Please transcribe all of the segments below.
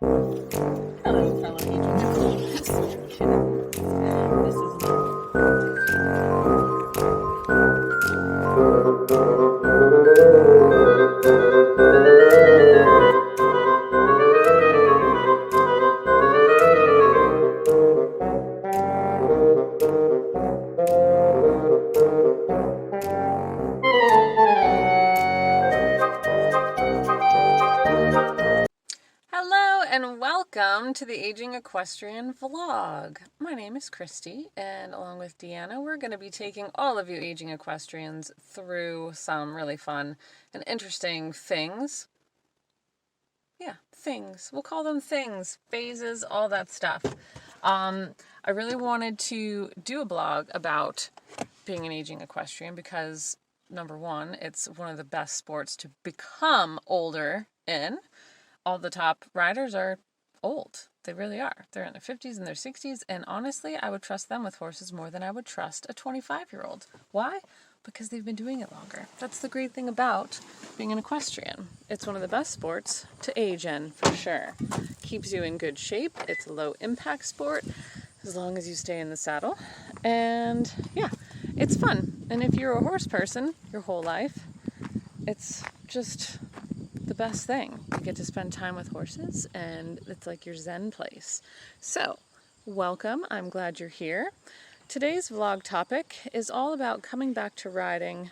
Hello, fellow agents. Just kidding. This is Hello and welcome to the Aging Equestrian vlog. My name is Christy, and along with Deanna, we're going to be taking all of you aging equestrians through some really fun and interesting things. Yeah, things. We'll call them things, phases, all that stuff. I really wanted to do a blog about being an aging equestrian because, number one, it's one of the best sports to become older in. All the top riders are old. They really are. They're in their 50s and their 60s, and honestly, I would trust them with horses more than I would trust a 25-year-old. Why? Because they've been doing it longer. That's the great thing about being an equestrian. It's one of the best sports to age in, for sure. Keeps you in good shape. It's a low-impact sport, as long as you stay in the saddle. And yeah, it's fun. And if you're a horse person your whole life, it's just the best thing. You get to spend time with horses, and it's like your zen place. So, welcome. I'm glad you're here. Today's vlog topic is all about coming back to riding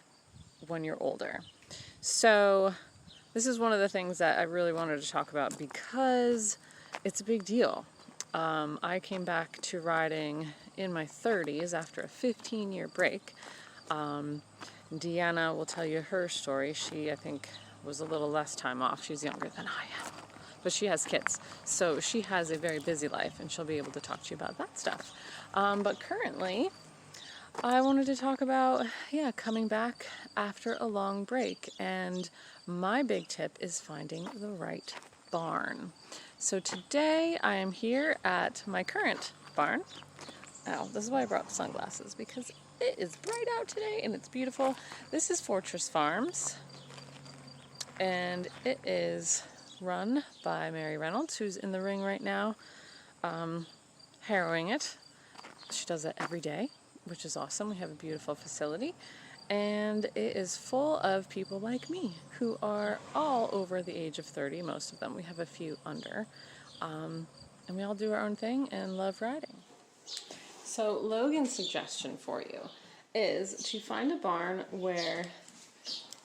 when you're older. So, this is one of the things that I really wanted to talk about because it's a big deal. I came back to riding in my 30s after a 15-year break. Deanna will tell you her story. She, I think, was a little less time off. She's younger than I am, but she has kids, so she has a very busy life, and she'll be able to talk to you about that stuff. But currently, I wanted to talk about, coming back after a long break, and my big tip is finding the right barn. So today, I am here at my current barn. Oh, this is why I brought sunglasses, because it is bright out today, and it's beautiful. This is Fortress Farms, and it is run by Mary Reynolds, who's in the ring right now, harrowing it. She does it every day, which is awesome. We have a beautiful facility, and it is full of people like me who are all over the age of 30, most of them. We have a few under, and we all do our own thing and love riding. So Logan's suggestion for you is to find a barn where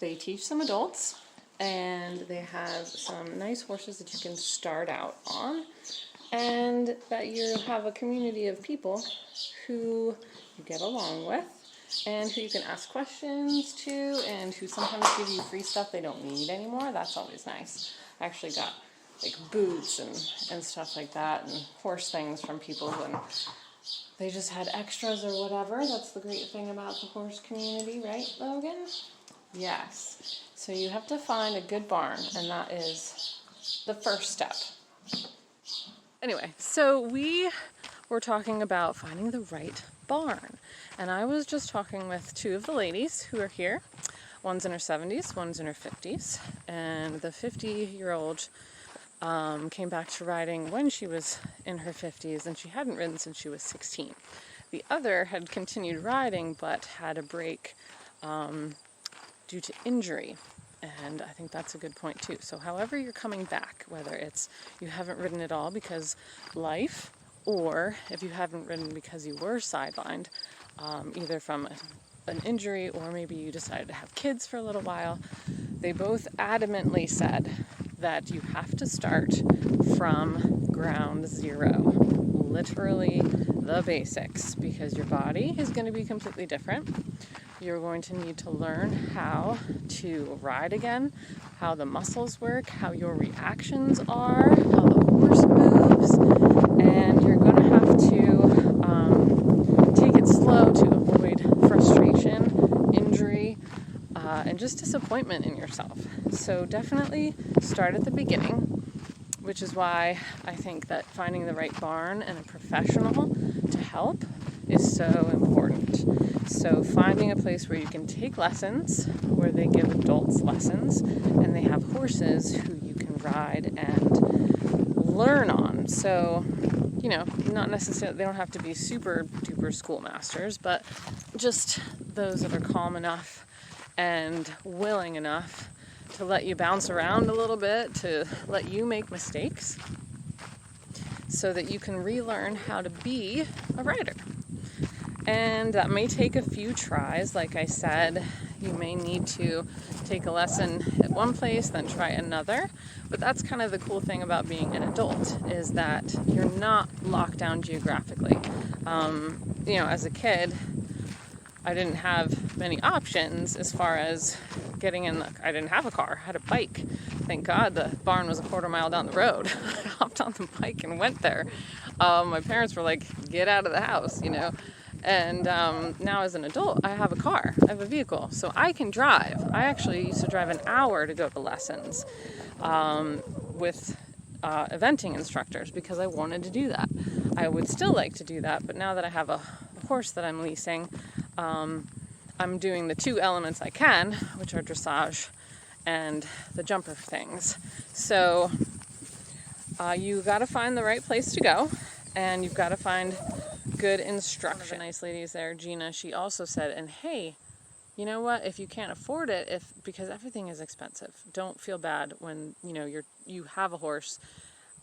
they teach some adults, and they have some nice horses that you can start out on, and that you have a community of people who you get along with, and who you can ask questions to, and who sometimes give you free stuff they don't need anymore. That's always nice. I actually got like boots and stuff like that, and horse things from people when they just had extras or whatever. That's the great thing about the horse community, right, Logan? Yes. So you have to find a good barn, and that is the first step. Anyway, so we were talking about finding the right barn. And I was just talking with two of the ladies who are here. One's in her 70s, one's in her 50s. And the 50-year-old came back to riding when she was in her 50s, and she hadn't ridden since she was 16. The other had continued riding, but had a break due to injury, and I think that's a good point too. So however you're coming back, whether it's you haven't ridden at all because life, or if you haven't ridden because you were sidelined, either from an injury or maybe you decided to have kids for a little while, they both adamantly said that you have to start from ground zero, literally the basics, because your body is going to be completely different. You're going to need to learn how to ride again, how the muscles work, how your reactions are, how the horse moves, and you're going to have to take it slow to avoid frustration, injury, and just disappointment in yourself. So definitely start at the beginning, which is why I think that finding the right barn and a professional to help is so important. So finding a place where you can take lessons, where they give adults lessons, and they have horses who you can ride and learn So, you know, not necessarily, they don't have to be super duper schoolmasters, but just those that are calm enough and willing enough to let you bounce around a little bit, to let you make mistakes, so that you can relearn how to be a rider. And that may take a few tries. Like I said, you may need to take a lesson at one place, then try another. But that's kind of the cool thing about being an adult, is that you're not locked down geographically. You know, as a kid, I didn't have many options as far as getting in. I didn't have a car. I had a bike. Thank God the barn was a quarter mile down the road. I hopped on the bike and went there. My parents were like, get out of the house, you know. And now as an adult, I have a car. I have a vehicle. So I can drive. I actually used to drive an hour to go to lessons with eventing instructors because I wanted to do that. I would still like to do that, but now that I have a horse that I'm leasing, I'm doing the two elements I can, which are dressage and the jumper things. So you got to find the right place to go, and you've got to find good instruction. One of the nice ladies there, Gina, she also said, and hey, you know what, if you can't afford it, because everything is expensive, don't feel bad when, you know, you have a horse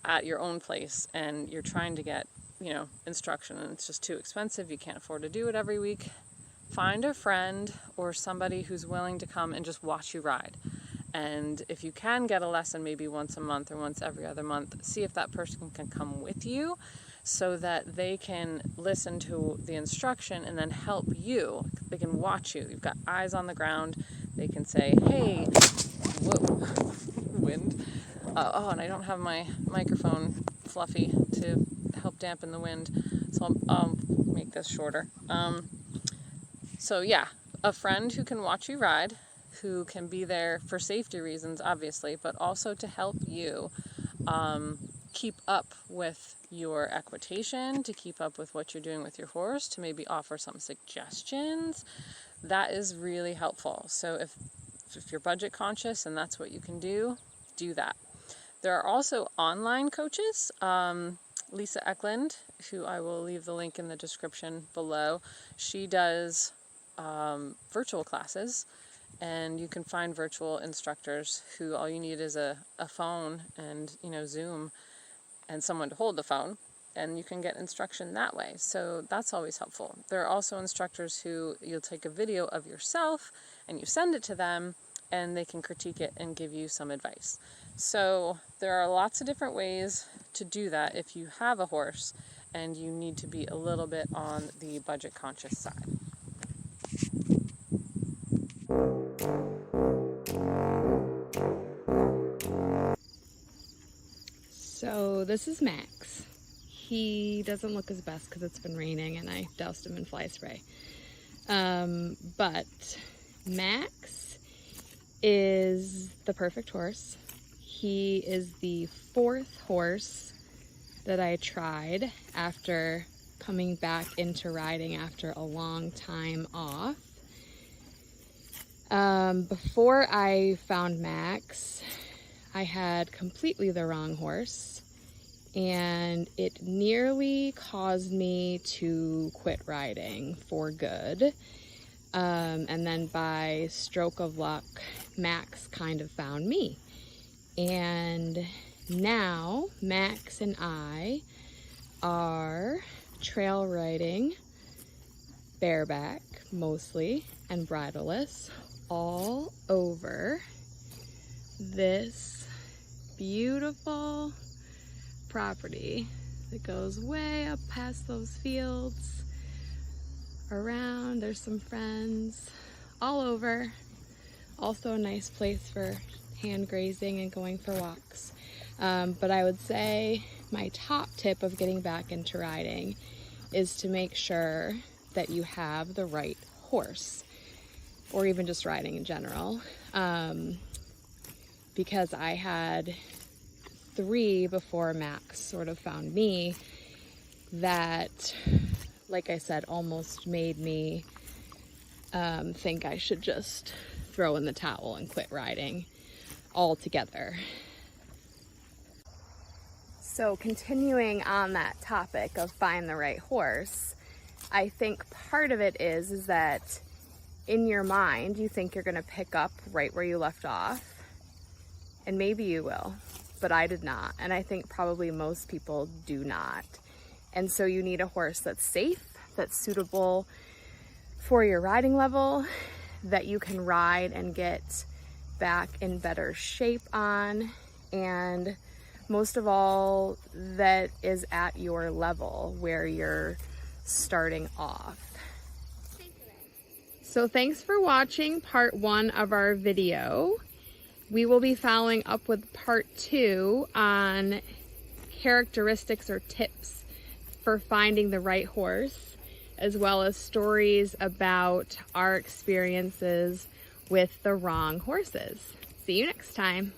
at your own place and you're trying to get, you know, instruction and it's just too expensive, you can't afford to do it every week. Find a friend or somebody who's willing to come and just watch you ride. And if you can get a lesson maybe once a month or once every other month, see if that person can come with you so that they can listen to the instruction and then help you. They can watch you. You've got eyes on the ground. They can say, hey, whoa, wind. And I don't have my microphone fluffy to help dampen the wind, so I'll make this shorter. So yeah, a friend who can watch you ride, who can be there for safety reasons, obviously, but also to help you keep up with your equitation, to keep up with what you're doing with your horse, to maybe offer some suggestions. That is really helpful. So if you're budget conscious and that's what you can do that. There are also online coaches. Lisa Eklund, who I will leave the link in the description below, she does virtual classes, and you can find virtual instructors who all you need is a phone and, you know, Zoom and someone to hold the phone, and you can get instruction that way. So that's always helpful. There are also instructors who you'll take a video of yourself and you send it to them and they can critique it and give you some advice. So there are lots of different ways to do that if you have a horse and you need to be a little bit on the budget conscious side. So this is Max. He doesn't look his best because it's been raining and I doused him in fly spray. But Max is the perfect horse. He is the fourth horse that I tried after coming back into riding after a long time off. Before I found Max, I had completely the wrong horse, and it nearly caused me to quit riding for good. And then by stroke of luck, Max kind of found me. And now Max and I are trail riding bareback mostly and bridleless all over this beautiful property that goes way up past those fields. Around, there's some friends all over. Also a nice place for hand grazing and going for walks. But I would say my top tip of getting back into riding is to make sure that you have the right horse, or even just riding in general. Because I had 3 before Max sort of found me that, like I said, almost made me think I should just throw in the towel and quit riding altogether. So continuing on that topic of find the right horse, I think part of it is that in your mind, you think you're gonna pick up right where you left off, and maybe you will, but I did not, and I think probably most people do not. And so you need a horse that's safe, that's suitable for your riding level, that you can ride and get back in better shape on, and most of all, that is at your level where you're starting off. So thanks for watching part 1 of our video. We will be following up with part 2 on characteristics or tips for finding the right horse, as well as stories about our experiences with the wrong horses. See you next time.